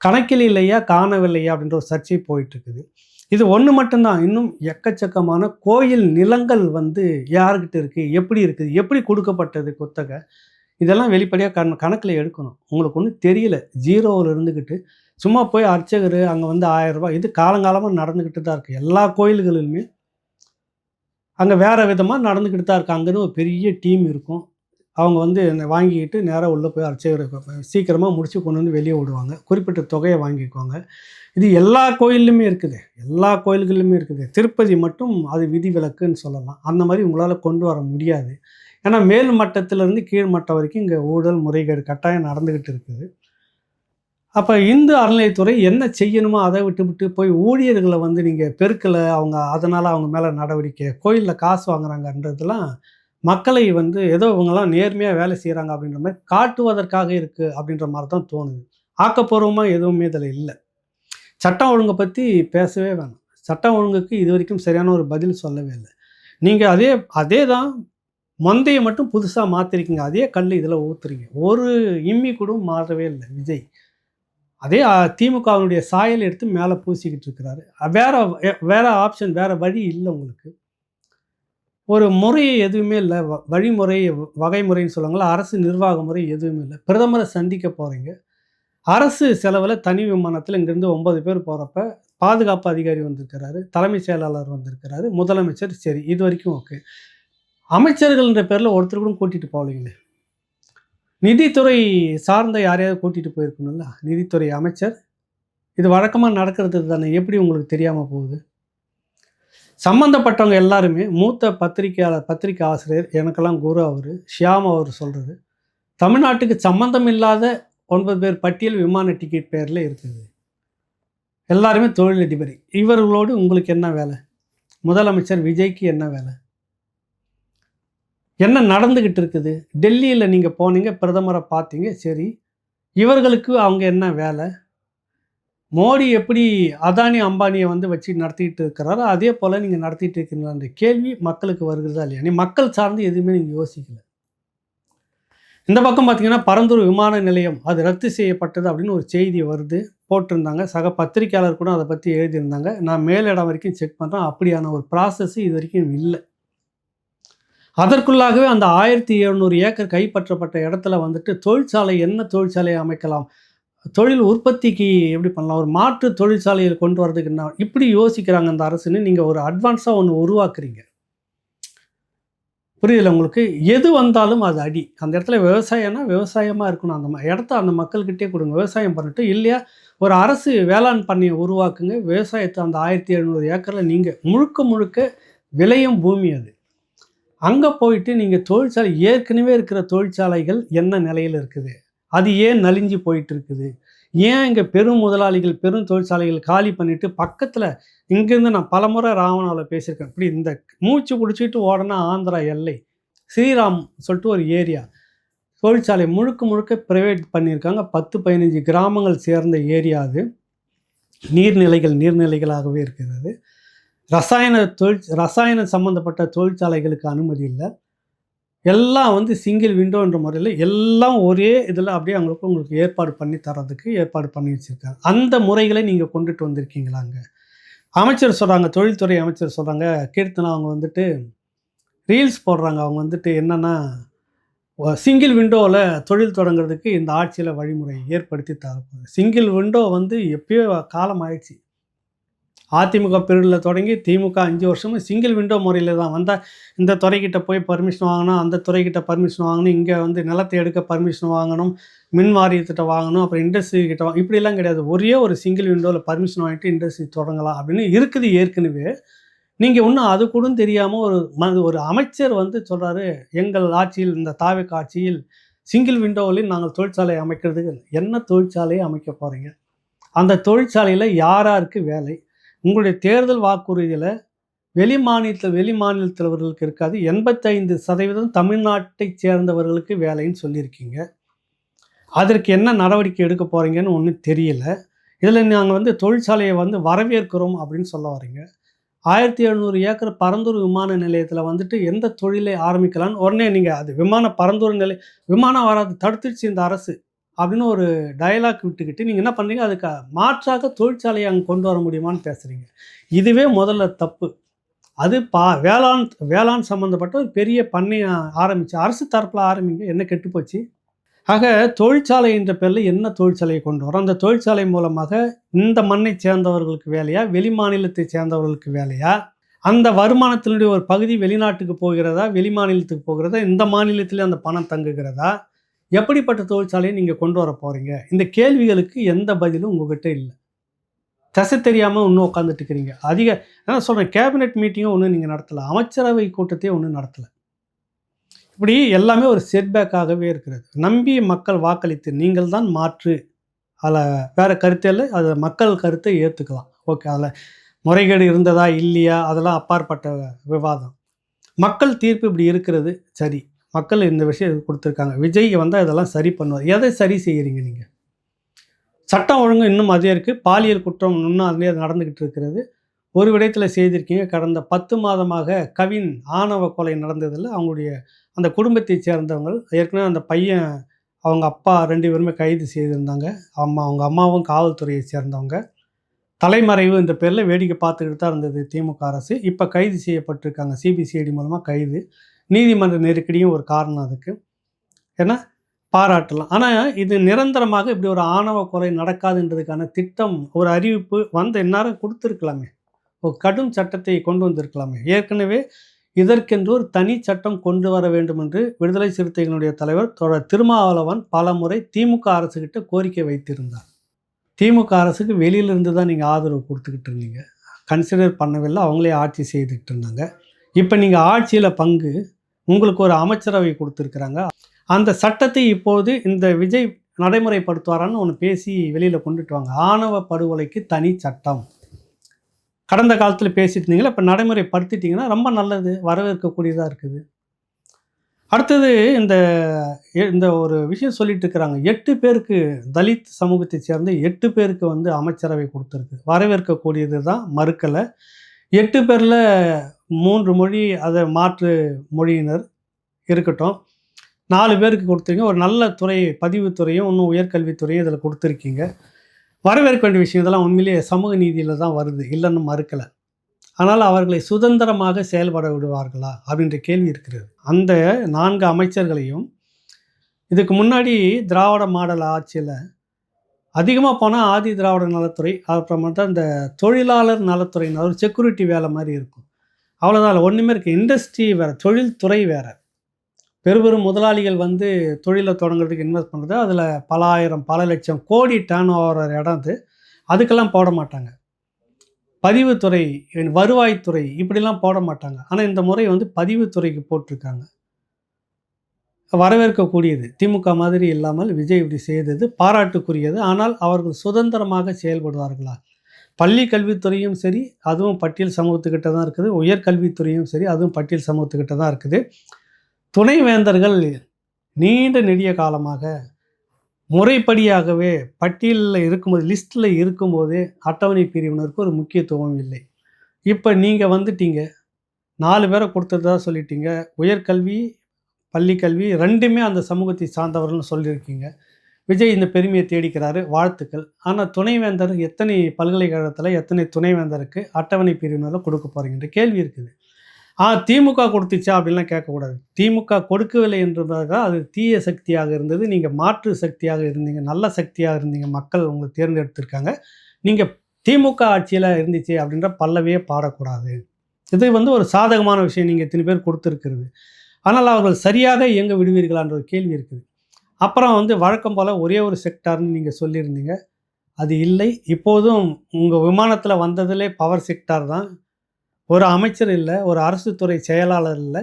கணக்கில் இல்லையா, காணவில்லையா அப்படின்ற ஒரு சர்ச்சை போயிட்டுருக்குது. இது ஒண்ணு மட்டும் தான். இன்னும் எக்கச்சக்கமான கோயில் நிலங்கள் வந்து யார்கிட்ட இருக்கு? எப்படி இருக்குது? எப்படி குடுக்கப்பட்டது குத்தக? இதெல்லாம் வெளிப்படையா கணக்குல எடுக்கணும். உங்களுக்கு ஒண்ணும் தெரியல. 0ல இருந்துகிட்டு, சும்மா போய் அர்ச்சகரு அங்க வந்து ரூ. 1000 இது காலங்காலமா நடந்துகிட்டு தான் இருக்கு. எல்லா கோயில்களிலுமே அங்க வேற விதமா நடந்துக்கிட்டு தான் இருக்கு. அங்கன்னு ஒரு பெரிய டீம் இருக்கும். அவங்க வந்து வாங்கிக்கிட்டு நேரா உள்ள போய் அர்ச்சகர சீக்கிரமா முடிச்சு கொண்டு வந்து வெளிய விடுவாங்க. குறிப்பிட்ட தொகைய வாங்கிக்குவாங்க. இது எல்லா கோயில்லுமே இருக்குது. எல்லா கோயில்கள்லுமே இருக்குது. திருப்பதி மட்டும் அது விதிவிலக்குன்னு சொல்லலாம். அந்த மாரி உங்களால கொண்டு வர முடியாது. ஏன்னா மேல் மட்டத்திலிருந்து கீழ் மட்டம் வரைக்கும் இங்க ஊழல், முறைகேடு கட்டாயம் நடந்துகிட்டு இருக்குது. அப்ப இந்து அறநிலையத்துறை என்ன செய்யணுமோ அத விட்டுவிட்டு போய் ஊழியர்கள வந்து நீங்க பெருக்கல, அதனால அவங்க மேல நடவடிக்கை, கோயில்ல காசு வாங்குறாங்கன்றதெல்லாம் மக்களை வந்து ஏதோ இவங்கலாம் நேர்மையா வேலை செய்றாங்க அப்படின்ற மாரி காட்டுவதற்காக இருக்கு அப்படின்ற மாரி தான் தோணுது. ஆக்கப்பூர்வமா எதுவுமே இதுல இல்ல. சட்டம் ஒழுங்க பத்தி பேசவே வேணாம். சட்டம் ஒழுங்குக்கு இதுவரைக்கும் சரியான ஒரு பதில் சொல்லவே இல்ல. நீங்க அதே அதே தான் மொந்தைய மட்டும் புதுசா மாத்திருக்கீங்க. அதே கல்லு இதுல ஊத்துறீங்க. ஒரு இம்மி கூட மாறவே இல்ல விஜய். அதே திமுகவினுடைய சாயல் எடுத்து மேல பூசிக்கிட்டு இருக்கிறாரு. வேற ஆப்ஷன் வேற வழி இல்ல உங்களுக்கு. ஒரு முறை எதுவுமே இல்ல. வழிமுறை, வகைமுறைன்னு சொல்லுவாங்கல்ல, அரசு நிர்வாக முறை எதுவுமே இல்ல. பிரதமர சந்திக்க போறீங்க. அரசு செலவுல தனி விமானத்துல இங்கேருந்து 9 பேர் போறப்ப, பாதுகாப்பு அதிகாரி வந்திருக்கிறாரு, தலைமைச் செயலாளர் வந்திருக்கிறாரு, முதலமைச்சர் சரி இதுவரைக்கும் ஓகே. அமைச்சர்கள்ன்ற பேர்ல ஒருத்தர் கூட கூட்டிட்டு போகலைங்களே. நிதித்துறை சார்ந்த யாரையாவது கூட்டிட்டு போயிருக்கணும்ல. நிதித்துறை அமைச்சர். இது வழக்கமா நடக்கிறது தானே. எப்படி உங்களுக்கு தெரியாம போகுது? சம்மந்தப்பட்டவங்க எல்லாருமே மூத்த பத்திரிக்கையாளர், பத்திரிக்கை ஆசிரியர் எனக்கெல்லாம் குரு அவரு. ஷியாம் அவர் சொல்றது. தமிழ்நாட்டுக்கு சம்மந்தம் இல்லாத 9 பேர் பட்டியல் விமான டிக்கெட் பேர்ல இருக்குது. எல்லாருமே தொழிலதிபர். இவர்களோடு உங்களுக்கு என்ன வேலை? முதலமைச்சர் விஜய்க்கு என்ன வேலை? என்ன நடந்துகிட்டு இருக்குது? டெல்லியில நீங்க போனீங்க, பிரதமர பார்த்தீங்க. சரி. இவர்களுக்கு அவங்க என்ன வேலை? மோடி எப்படி அதானி, அம்பானிய வந்து வச்சு நடத்திட்டு இருக்கிறாரோ, அதே போல நீங்க நடத்திட்டு இருக்கீங்களான்ற கேள்வி மக்களுக்கு வருகிறதா இல்லையா? மக்கள் சார்ந்து எதுவுமே நீங்க யோசிக்கல. இந்த பக்கம் பார்த்தீங்கன்னா, பரந்தூர் விமான நிலையம் அது ரத்து செய்யப்பட்டது அப்படின்னு ஒரு செய்தி வருது. போட்டிருந்தாங்க. சக பத்திரிக்கையாளர் கூட அத பத்தி எழுதியிருந்தாங்க. நான் மேலிடம் வரைக்கும் செக் பண்றேன். அப்படியான ஒரு ப்ராசஸ் இதுவரைக்கும் இல்ல. அதற்குள்ளாகவே அந்த 1700 ஏக்கர் கைப்பற்றப்பட்ட இடத்துல வந்துட்டு தொழிற்சாலை என்ன தொழிற்சாலை அமைக்கலாம்? தொழில் உற்பத்திக்கு எப்படி பண்ணலாம்? ஒரு மாற்று தொழிற்சாலைகள் கொண்டு வரதுக்கு என்ன? இப்படி யோசிக்கிறாங்க அந்த அரசுன்னு நீங்க ஒரு அட்வான்ஸா ஒண்ணு உருவாக்குறீங்க. புரியுதுல்ல உங்களுக்கு? எது வந்தாலும் அது அடி. அந்த இடத்துல விவசாயம்னா விவசாயமா இருக்கணும். அந்த இடத்த அந்த மக்கள்கிட்டயே குடுங்க. விவசாயம் பண்ணட்டும். இல்லையா ஒரு அரசு வேளாண் பண்ணைய உருவாக்குங்க. விவசாயத்த அந்த 1700 ஏக்கர்ல நீங்க முழுக்க முழுக்க விளையும் பூமி அது. அங்க போயிட்டு நீங்க தொழிற்சாலை ஏற்கனவே இருக்கிற தொழிற்சாலைகள் என்ன நிலையில இருக்குது? அது ஏன் நலிஞ்சு போயிட்டு இருக்குது? ஏன் இங்க பெரும் முதலாளிகள், பெரும் தொழிற்சாலைகள் காலி பண்ணிட்டு பக்கத்துல இங்கேருந்து நான் பலமுறை ராவணால பேசியிருக்கேன். இப்படி இந்த மூச்சு புடிச்சுட்டு ஓடுனா ஆந்திரா எல்லை. ஸ்ரீராம் சொல்லிட்டு ஒரு ஏரியா. தொழிற்சாலை முழுக்க முழுக்க பிரைவேட் பண்ணியிருக்காங்க. 10, 15 கிராமங்கள் சேர்ந்த ஏரியா அது. நீர்நிலைகளாகவே இருக்கிறது. ரசாயன சம்மந்தப்பட்ட தொழிற்சாலைகளுக்கு அனுமதி இல்ல. எல்லாம் வந்து சிங்கிள் விண்டோன்ற முறையில எல்லாம் ஒரே இதில அப்படியே உங்களுக்கு ஏற்பாடு பண்ணி தர்றதுக்கு ஏற்பாடு பண்ணி வச்சிருக்காங்க. அந்த முறைகளை நீங்க கொண்டுட்டு வந்திருக்கீங்களாங்க? அமைச்சர் சொல்றாங்க, தொழில்துறை அமைச்சர் சொல்றாங்க, கீர்த்தனா அவங்க வந்துட்டு ரீல்ஸ் போடுறாங்க. அவங்க வந்துட்டு என்னன்னா, சிங்கிள் விண்டோல தொழில் தொடங்குறதுக்கு இந்த ஆட்சியில வழிமுறை ஏற்படுத்தி தரப்போகுது. சிங்கிள் விண்டோ வந்து எப்பயோ காலம் ஆயிடுச்சு. அதிமுக பீரியட்ல தொடங்கி திமுக 5 வருஷமும் சிங்கிள் விண்டோ முறையில தான். வந்தா இந்த துறைக்கிட்ட போய் பர்மிஷன் வாங்கணும், அந்த துறைக்கிட்ட பர்மிஷன் வாங்கணும், இங்க வந்து நிலத்த எடுக்க பர்மிஷன் வாங்கணும், மின் வாரியத்திட்ட வாங்கணும், அப்புறம் இண்டஸ்ட்ரி கிட்ட இப்படிலாம் கிடையாது. ஒரே ஒரு சிங்கிள் விண்டோல பர்மிஷன் வாங்கிட்டு இண்டஸ்ட்ரி தொடங்கலாம் அப்படின்னு இருக்குது ஏற்கனவே. நீங்க இன்னும் அது கூட தெரியாம ஒரு அமைச்சர் வந்து சொல்றாரு, எங்கள் ஆட்சியில் இந்த தாவேக்கா ஆட்சியில் சிங்கிள் விண்டோவிலும் நாங்கள் தொழிற்சாலை அமைக்கிறதுக்கு என்ன தொழிற்சாலையை அமைக்க போறீங்க? அந்த தொழிற்சாலையில யாருக்கு வேலை? உங்களுடைய தேர்தல் வாக்குறுதியில வெளி மாநிலத்தவர்களுக்கு இருக்காது. 85% தமிழ்நாட்டைச் சேர்ந்தவர்களுக்கு வேலைன்னு சொல்லியிருக்கீங்க. அதற்கு என்ன நடவடிக்கை எடுக்க போறீங்கன்னு ஒண்ணும் தெரியல. இதுல நாங்க வந்து தொழிற்சாலைய வந்து வரவேற்கிறோம் அப்படின்னு சொல்ல வர்றீங்க. 1700 ஏக்கர் பரந்தூர் விமான நிலையத்துல வந்துட்டு எந்த தொழிலை ஆரம்பிக்கலான்னு உடனே நீங்க அது பரந்தூர் விமானம் வராது தடுத்துடுச்சு இந்த அரசு. அப்படின்னு ஒரு டயலாக் விட்டுக்கிட்டு நீங்கள் என்ன பண்ணுறீங்க, அதுக்கு மாற்றாக தொழிற்சாலையை அங்கே கொண்டு வர முடியுமான்னு பேசுகிறீங்க. இதுவே முதல்ல தப்பு. அது வேளாண் வேளாண் சம்மந்தப்பட்ட ஒரு பெரிய பண்ணையை ஆரம்பிச்சு அரசு தரப்பில் ஆரம்பிங்க, என்ன கெட்டு போச்சு? ஆக தொழிற்சாலை என்ற பேரில் என்ன தொழிற்சாலையை கொண்டு வரோம், அந்த தொழிற்சாலை மூலமாக இந்த மண்ணை சேர்ந்தவர்களுக்கு வேலையா, வெளி மாநிலத்தை சேர்ந்தவர்களுக்கு வேலையா, அந்த வருமானத்தினுடைய ஒரு பகுதி வெளிநாட்டுக்கு போகிறதா, வெளி மாநிலத்துக்கு போகிறதா, இந்த மாநிலத்திலே அந்த பணம் தங்குகிறதா, எப்படிப்பட்ட தொழிற்சாலையை நீங்கள் கொண்டு வர போகிறீங்க? இந்த கேள்விகளுக்கு எந்த பதிலும் உங்ககிட்ட இல்லை. திசை தெரியாமல் இன்னும் உட்காந்துட்டு இருக்கிறீங்க. நான் சொல்கிறேன், கேபினெட் மீட்டிங்கும் ஒன்றும் நீங்கள் நடத்தலை, அமைச்சரவை கூட்டத்தையும் ஒன்றும் நடத்தலை. இப்படி எல்லாமே ஒரு செட்பேக்காகவே இருக்கிறது. நம்பி மக்கள் வாக்களித்து நீங்கள் தான் மாற்று, அதில் வேறு கருத்தே இல்லை, அது மக்கள் கருத்தை ஏற்றுக்கலாம். ஓகே, அதில் முறைகேடு இருந்ததா இல்லையா அதெல்லாம் அப்பாற்பட்ட விவாதம். மக்கள் தீர்ப்பு இப்படி இருக்கிறது சரி, மக்கள் இந்த விஷயம் கொடுத்துருக்காங்க, விஜய் வந்தால் இதெல்லாம் சரி பண்ணுவார். எதை சரி செய்கிறீங்க நீங்கள்? சட்டம் ஒழுங்கு இன்னும் அதே இருக்குது. பாலியல் குற்றம் இன்னும் அதுலேயே நடந்துக்கிட்டு இருக்கிறது. ஒரு விடயத்தில் செய்திருக்கீங்க, கடந்த 10 மாதமாக கவின் ஆணவ கொலை நடந்ததில் அவங்களுடைய அந்த குடும்பத்தை சேர்ந்தவங்க, ஏற்கனவே அந்த பையன் அவங்க அப்பா 2 பேருமே கைது செய்திருந்தாங்க. அவங்க அம்மாவும் காவல்துறையை சேர்ந்தவங்க. தலைமறைவு என்ற பேரில் வேடிக்கை பார்த்துக்கிட்டு தான் இருந்தது திமுக அரசு. இப்போ கைது செய்யப்பட்டிருக்காங்க, சிபிசிஐடி மூலமாக கைது. நீதிமன்ற நெருக்கடியும் ஒரு காரணம் அதுக்கு. ஏன்னா பாராட்டலாம். ஆனால் இது நிரந்தரமாக இப்படி ஒரு ஆணவ கொலை நடக்காதுன்றதுக்கான திட்டம், ஒரு அறிவிப்பு வந்து இந்நேரம் கொடுத்துருக்கலாமே, ஒரு கடும் சட்டத்தை கொண்டு வந்திருக்கலாமே. ஏற்கனவே இதற்கென்று ஒரு தனி சட்டம் கொண்டு வர வேண்டும் என்று விடுதலை சிறுத்தைகளுடைய தலைவர் தோழர் திருமாவளவன் பல முறை திமுக அரசுகிட்ட கோரிக்கை வைத்திருந்தார். திமுக அரசுக்கு வெளியிலிருந்து தான் நீங்கள் ஆதரவு கொடுத்துக்கிட்டு இருந்தீங்க, கன்சிடர் பண்ணவில்லை, அவங்களே ஆட்சி செய்துக்கிட்டு இருந்தாங்க. இப்போ நீங்கள் ஆட்சியில் பங்கு, உங்களுக்கு ஒரு அமைச்சரவை கொடுத்துருக்குறாங்க. அந்த சட்டத்தை இப்போது இந்த விஜய் நடைமுறைப்படுத்துவாரான்னு ஒன்று பேசி வெளியில் கொண்டுட்டு வாங்க. ஆணவ படுகொலைக்கு தனி சட்டம் கடந்த காலத்தில் பேசிட்டு இருந்தீங்களா, இப்போ நடைமுறைப்படுத்திட்டிங்கன்னா ரொம்ப நல்லது, வரவேற்கக்கூடியதாக இருக்குது. அடுத்தது இந்த ஒரு விஷயம் சொல்லிட்டு இருக்கிறாங்க, 8 பேருக்கு தலித் சமூகத்தை சேர்ந்த 8 பேருக்கு வந்து அமைச்சரவை கொடுத்துருக்கு. வரவேற்கக்கூடியது தான், மறுக்கலை. 8 பேரில் 3 மொழி, அதை மாற்று மொழியினர் இருக்கட்டும், 4 பேருக்கு கொடுத்துருங்க. ஒரு நல்ல துறை, பதிவுத்துறையும் இன்னும் உயர்கல்வித்துறையும் இதில் கொடுத்துருக்கீங்க. வரவேற்க வேண்டிய விஷயம். இதெல்லாம் உண்மையிலேயே சமூக நீதியில் தான் வருது, இல்லைன்னு மறுக்கலை. ஆனால் அவர்களை சுதந்திரமாக செயல்பட விடுவார்களா அப்படின்ற கேள்வி இருக்கிறது. அந்த 4 அமைச்சர்களையும் இதுக்கு முன்னாடி திராவிட மாடல் ஆட்சியில் அதிகமாக போனால் ஆதி திராவிட நலத்துறை, அப்புறமா தான் இந்த தொழிலாளர் நலத்துறைன்னு ஒரு செக்யூரிட்டி வேலை மாதிரி இருக்கும். அவ்வளோதான், ஒன்றுமே இருக்குது. இண்டஸ்ட்ரி வேறு, தொழில்துறை வேறு. பெரும் முதலாளிகள் வந்து தொழிலை தொடங்குறதுக்கு இன்வெஸ்ட் பண்ணுறது, அதில் பல ஆயிரம் பல லட்சம் கோடி டர்ன் ஓவர் இடம் அது, அதுக்கெல்லாம் போட மாட்டாங்க. பதிவுத்துறை, வருவாய்த்துறை இப்படிலாம் போட மாட்டாங்க. ஆனால் இந்த முறை வந்து பதிவுத்துறைக்கு போட்டிருக்காங்க. வரவேற்கக்கூடியது. திமுக மாதிரி இல்லாமல் விஜய் இப்படி செய்தது பாராட்டுக்குரியது. ஆனால் அவர்கள் சுதந்திரமாக செயல்படுவார்களா? பள்ளி கல்வித்துறையும் சரி, அதுவும் பட்டியல் சமூகத்துக்கிட்ட தான் இருக்குது. உயர்கல்வித்துறையும் சரி, அதுவும் பட்டியல் சமூகத்துக்கிட்ட தான் இருக்குது. துணைவேந்தர்கள் நீண்ட நெடிய காலமாக முறைப்படியாகவே பட்டியலில் இருக்கும்போது, லிஸ்ட்டில் இருக்கும்போது அட்டவணை பிரிவினருக்கு ஒரு முக்கியத்துவம் இல்லை. இப்போ நீங்கள் வந்துட்டீங்க, 4 பேரை கொடுத்ததா சொல்லிட்டீங்க. உயர்கல்வி, பள்ளிக்கல்வி 2மே அந்த சமூகத்தை சார்ந்தவர்கள்னு சொல்லியிருக்கீங்க. விஜய் இந்த பெருமையை தேடிக்கிறாரு, வாழ்த்துக்கள். ஆனால் துணைவேந்தர் எத்தனை பல்கலைக்கழகத்தில் எத்தனை துணைவேந்தருக்கு அட்டவணை பிரிவினரில் கொடுக்க போகிறீங்கன்ற கேள்வி இருக்குது. திமுக கொடுத்துச்சா அப்படின்லாம் கேட்கக்கூடாது. திமுக கொடுக்கவில்லை என்றதாக அது தீய சக்தியாக இருந்தது. நீங்கள் மாற்று சக்தியாக இருந்தீங்க, நல்ல சக்தியாக இருந்தீங்க, மக்கள் உங்களை தேர்ந்தெடுத்திருக்காங்க. நீங்கள் திமுக ஆட்சியில் இருந்துச்சு அப்படின்ற பல்லவியே பாடக்கூடாது. இது வந்து ஒரு சாதகமான விஷயம், நீங்கள் இத்தனை பேர் கொடுத்துருக்கிறது. ஆனால் அவர்கள் சரியாக இயங்க விடுவீர்களான்ற ஒரு கேள்வி இருக்குது. அப்புறம் வந்து வழக்கம் போல் ஒரே ஒரு செக்டார்னு நீங்கள் சொல்லியிருந்தீங்க, அது இல்லை. இப்போதும் உங்கள் விமானத்தில் வந்ததிலே பவர் செக்டார் தான். ஒரு அமைச்சர் இல்லை, ஒரு அரசு துறை செயலாளர் இல்லை.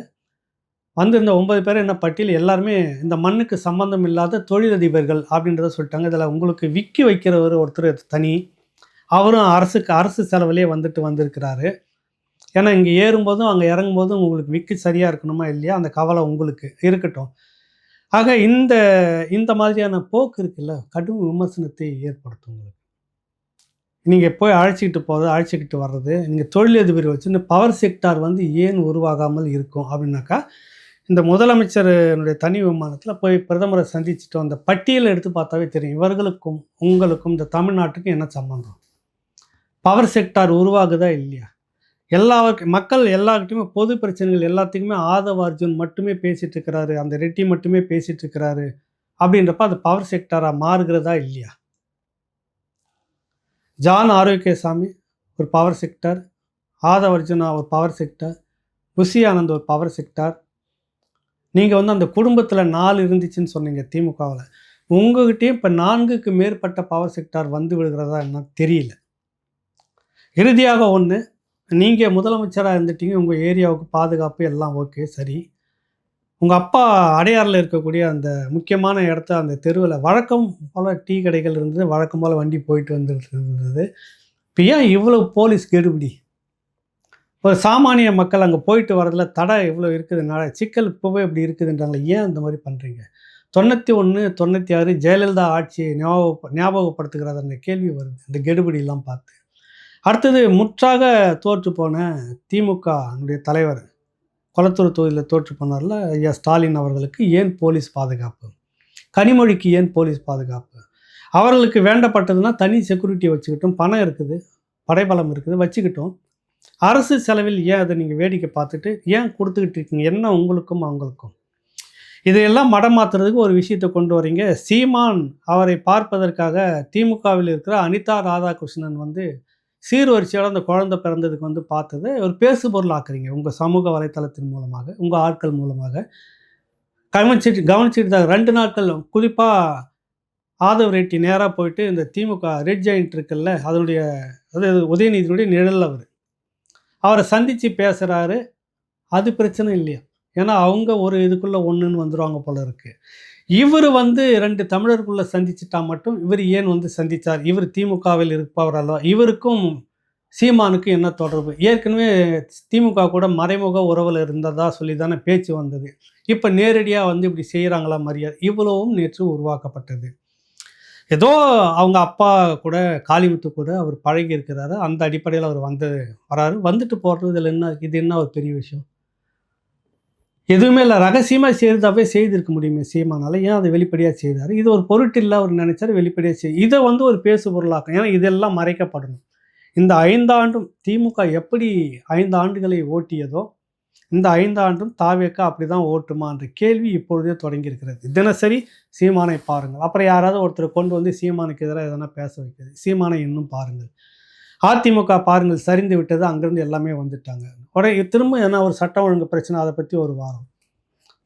வந்திருந்த 9 பேர் என்ன பட்டியல், எல்லாருமே இந்த மண்ணுக்கு சம்பந்தம் இல்லாத தொழிலதிபர்கள் அப்படின்றத சொல்லிட்டாங்க. இதில் உங்களுக்கு விக்கி வைக்கிறவர் ஒருத்தர் தனி, அவரும் அரசு செலவிலே வந்திருக்கிறாரு. ஏன்னா இங்கே ஏறும்போதும் அங்கே இறங்கும்போதும் உங்களுக்கு விக்கி சரியாக இருக்கணுமா இல்லையா, அந்த கவலை உங்களுக்கு இருக்கட்டும். ஆக இந்த மாதிரியான போக்கு இருக்குல்ல, கடும் விமர்சனத்தை ஏற்படுத்தும் உங்களுக்கு. நீங்கள் போய் அழைச்சிக்கிட்டு வர்றது, நீங்கள் தொழிலதிபர் வச்சு இந்த பவர் செக்டார் வந்து ஏன் உருவாகாமல் இருக்கும் அப்படின்னாக்கா, இந்த முதலமைச்சருடைய தனி விமானத்தில் போய் பிரதமரை சந்திச்சுட்டு வந்த பட்டியலை எடுத்து பார்த்தாவே தெரியும். இவர்களுக்கும் உங்களுக்கும் இந்த தமிழ்நாட்டுக்கும் என்ன சம்பந்தம்? பவர் செக்டார் உருவாகுதா இல்லையா? மக்கள் எல்லார்கிட்டையுமே பொது பிரச்சனைகள் எல்லாத்துக்குமே ஆதவ அர்ஜுன் மட்டுமே பேசிட்டு இருக்கிறாரு, அந்த ரெட்டி மட்டுமே பேசிட்டு இருக்கிறாரு அப்படின்றப்ப அது பவர் செக்டாராக மாறுகிறதா இல்லையா? ஜான் ஆரோக்கியசாமி ஒரு பவர் செக்டார், ஆதவ அர்ஜுனா ஒரு பவர் செக்டார், புஷி ஆனந்த் ஒரு பவர் செக்டார். நீங்கள் வந்து அந்த குடும்பத்தில் 4 இருந்துச்சுன்னு சொன்னீங்க திமுகவில். உங்ககிட்டயும் இப்போ 4க்கு மேற்பட்ட பவர் செக்டார் வந்து விடுகிறதா என்ன தெரியல. இறுதியாக ஒன்று, நீங்கள் முதலமைச்சராக இருந்துட்டீங்க, உங்கள் ஏரியாவுக்கு பாதுகாப்பு எல்லாம் ஓகே சரி. உங்கள் அப்பா அடையாறில் இருக்கக்கூடிய அந்த முக்கியமான இடத்த அந்த தெருவில் வழக்கம் போல் டீ கடைகள் இருந்தது, வழக்கம் போல் வண்டி போயிட்டு வந்துட்டு இருந்தது. இப்போ ஏன் இவ்வளோ போலீஸ் கெடுபிடி? ஒரு சாமானிய மக்கள் அங்கே போயிட்டு வரதில் தடை இவ்வளோ இருக்குதுனால சிக்கல் இப்போவே இப்படி இருக்குதுன்றாங்களே, ஏன் இந்த மாதிரி பண்ணுறீங்க? 91, 96 ஜெயலலிதா ஆட்சியை ஞாபகப்படுத்துகிறது அந்த கேள்வி வருது இந்த கெடுபிடியெல்லாம் பார்த்து. அடுத்தது முற்றாக தோற்று போன திமுக தலைவர் கொளத்தூர் தொகுதியில் தோற்று போனார்ல ஐயா ஸ்டாலின் அவர்களுக்கு ஏன் போலீஸ் பாதுகாப்பு? கனிமொழிக்கு ஏன் போலீஸ் பாதுகாப்பு? அவர்களுக்கு வேண்டப்பட்டதுன்னா தனி செக்யூரிட்டியை வச்சுக்கிட்டோம், பணம் இருக்குது, படைபலம் இருக்குது, வச்சுக்கிட்டோம். அரசு செலவில் ஏன் அதை நீங்கள் வேடிக்கை பார்த்துட்டு ஏன் கொடுத்துக்கிட்டு இருக்கீங்க? என்ன உங்களுக்கும் அவங்களுக்கும்? இதையெல்லாம் மடம் மாற்றுறதுக்கு ஒரு விஷயத்தை கொண்டு வரீங்க. சீமான் அவரை பார்ப்பதற்காக திமுகவில் இருக்கிற அனிதா ராதாகிருஷ்ணன் வந்து சீர்வரிசையோட அந்த குழந்தை பிறந்ததுக்கு வந்து பார்த்தது ஒரு பேசு பொருள் ஆக்குறீங்க உங்கள் சமூக வலைத்தளத்தின் மூலமாக, உங்கள் ஆட்கள் மூலமாக. கவனிச்சுட்டு தான் 2 நாட்கள் குறிப்பாக ஆதவ் ரெட்டி நேராக போயிட்டு இந்த திமுக ரெட் ஜாயிண்ட் இருக்குல்ல, அதனுடைய உதயநிதியுடைய நிழல் அவரை சந்தித்து பேசுகிறாரு. அது பிரச்சனை இல்லையா? ஏன்னா அவங்க ஒரு இதுக்குள்ளே ஒன்றுன்னு வந்துடுவாங்க போல இருக்குது. இவர் வந்து 2 தமிழருக்குள்ளே சந்திச்சிட்டா மட்டும் இவர் ஏன் வந்து சந்தித்தார்? இவர் திமுகவில் இருப்பவரல்ல, இவருக்கும் சீமானுக்கும் என்ன தொடர்பு? ஏற்கனவே திமுக கூட மறைமுக உறவில் இருந்ததா சொல்லி தானே பேச்சு வந்தது. இப்போ நேரடியாக வந்து இப்படி செய்கிறாங்களா மரியாதை? இவ்வளவும் நேற்று உருவாக்கப்பட்டது. ஏதோ அவங்க அப்பா கூட காளிமுத்து கூட அவர் பழகி இருக்கிறாரு, அந்த அடிப்படையில் அவர் வராரு, வந்துட்டு போகிறது. இதில் என்ன, இது என்ன ஒரு பெரிய விஷயம்? எதுவுமே இல்லை, ரகசியமாக செய்கிறதாவே செய்திருக்க முடியுமே சீமானால. ஏன் அதை வெளிப்படையாக செய்தார்? இது ஒரு பொருட்டு இல்லை, அவர் நினைச்சார் வெளிப்படையாக இதை வந்து ஒரு பேசு பொருளாக்கும். ஏன்னா இதெல்லாம் மறைக்கப்படணும். இந்த 5 ஆண்டும் திமுக எப்படி 5 ஆண்டுகளை ஓட்டியதோ இந்த 5 ஆண்டும் தாவேக அப்படி தான் ஓட்டுமா என்ற கேள்வி இப்பொழுதே தொடங்கியிருக்கிறது. தினசரி சீமானை பாருங்கள், அப்புறம் யாராவது ஒருத்தர் கொண்டு வந்து சீமானுக்கு எதிராக எதனா பேச வைக்கிறது. சீமானை இன்னும் பாருங்கள். அதிமுக பாருங்கள் சரிந்து விட்டது, அங்கேருந்து எல்லாமே வந்துட்டாங்க. உடனே திரும்ப ஏன்னா ஒரு சட்டம் ஒழுங்கு பிரச்சனை, அதை பற்றி ஒரு வாரம்,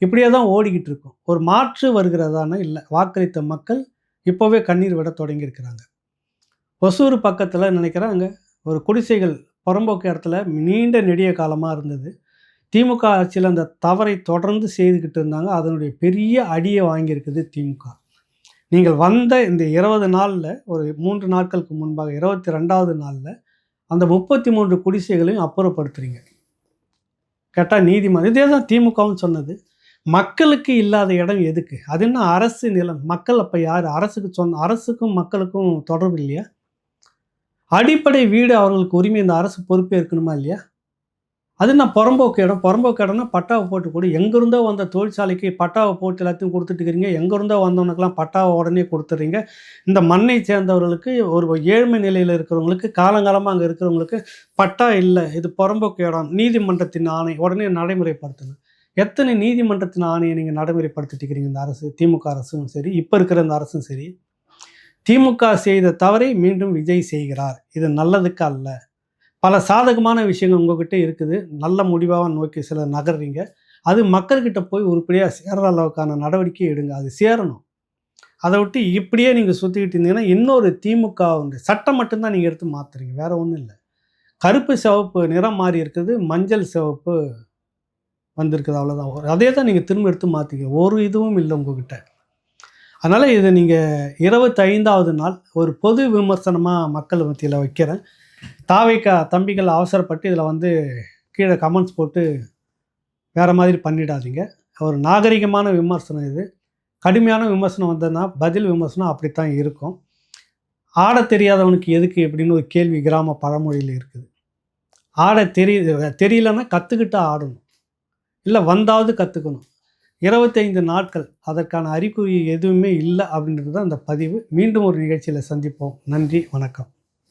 இப்படியே தான் ஓடிக்கிட்டு இருக்கும். ஒரு மாற்று வருகிறதான இல்லை. வாக்களித்த மக்கள் இப்போவே கண்ணீர் விட தொடங்கியிருக்கிறாங்க. ஒசூர் பக்கத்தில் நினைக்கிறாங்க ஒரு குடிசைகள் புறம்போக்கு இடத்துல நீண்ட நெடிய காலமாக இருந்தது. திமுக ஆட்சியில் அந்த தவறை தொடர்ந்து செய்துக்கிட்டு இருந்தாங்க. அதனுடைய பெரிய அடியை வாங்கியிருக்குது திமுக. நீங்கள் வந்த இந்த 20 நாளில் ஒரு 3 நாட்களுக்கு முன்பாக 22வது நாளில் அந்த 33 குடிசைகளையும் அப்புறப்படுத்துறீங்க. கேட்டால் நீதிமன்றம் இதே தான் திமுகவும் சொன்னது. மக்களுக்கு இல்லாத இடம் எதுக்கு? அது என்ன அரசு நிலம்? மக்கள் அப்போ யார்? அரசுக்கும் மக்களுக்கும் தொடர்பு இல்லையா? அடிப்படை வீடு அவர்களுக்கு உரிமை இந்த அரசு பொறுப்பே இருக்கணுமா இல்லையா? அது நான் புறம்போக்கு இடம்னா பட்டாவை போட்டு கொடு. எங்கேருந்தோ வந்த தொழிற்சாலைக்கு பட்டாவை போட்டு எல்லாத்தையும் கொடுத்துட்டுக்கிறீங்க. எங்கேருந்தோ வந்தவனுக்கெல்லாம் பட்டாவை உடனே கொடுத்துட்றீங்க. இந்த மண்ணை சேர்ந்தவர்களுக்கு ஒரு ஏழ்மை நிலையில் இருக்கிறவங்களுக்கு, காலங்காலமாக அங்கே இருக்கிறவங்களுக்கு பட்டா இல்லை, இது புறம்போக்கு இடம், நீதிமன்றத்தின் ஆணை உடனே நடைமுறைப்படுத்தணும். எத்தனை நீதிமன்றத்தின் ஆணையை நீங்கள் நடைமுறைப்படுத்திட்டுக்கிறீங்க? இந்த அரசு, திமுக அரசும் சரி, இப்போ இருக்கிற இந்த அரசும் சரி. திமுக செய்த தவறை மீண்டும் விஜய் செய்கிறார். இது நல்லதுக்கு அல்ல. பல சாதகமான விஷயங்கள் உங்ககிட்ட இருக்குது, நல்ல முடிவாக நோக்கி சிலர் நகர்றீங்க. அது மக்கள்கிட்ட போய் உருப்படியாக சேர்ற அளவுக்கான நடவடிக்கை எடுங்க. அது சேரணும். அதை விட்டு இப்படியே நீங்கள் சுற்றிக்கிட்டு இருந்தீங்கன்னா இன்னொரு திமுக சட்டம் மட்டும்தான் நீங்கள் எடுத்து மாற்றுறீங்க, வேற ஒன்றும் இல்லை. கருப்பு சிவப்பு நிறம் மாறி இருக்குது, மஞ்சள் சிவப்பு வந்திருக்குது, அவ்வளோதான். அதே தான் நீங்கள் திரும்ப எடுத்து மாற்றிக்க, ஒரு இதுவும் இல்லை உங்ககிட்ட. அதனால் இதை நீங்கள் 25வது நாள் ஒரு பொது விமர்சனமாக மக்கள் மத்தியில் வைக்கிறேன். தாவேக தம்பிகள் அவசரப்பட்டு இதில் வந்து கீழே கமெண்ட்ஸ் போட்டு வேறு மாதிரி பண்ணிடாதீங்க. ஒரு நாகரிகமான விமர்சனம் இது. கடுமையான விமர்சனம் வந்ததுன்னா பதில் விமர்சனம் அப்படித்தான் இருக்கும். ஆட தெரியாதவனுக்கு எதுக்கு எப்படின்னு ஒரு கேள்வி கிராம பழமொழியில் இருக்குது. ஆட தெரியலன்னா கற்றுக்கிட்டு ஆடணும். இல்லை வந்தாவது கற்றுக்கணும். 25 நாட்கள் அதற்கான அறிகுறி எதுவுமே இல்லை அப்படின்றது தான் அந்த பதிவு. மீண்டும் ஒரு நிகழ்ச்சியில் சந்திப்போம். நன்றி, வணக்கம்.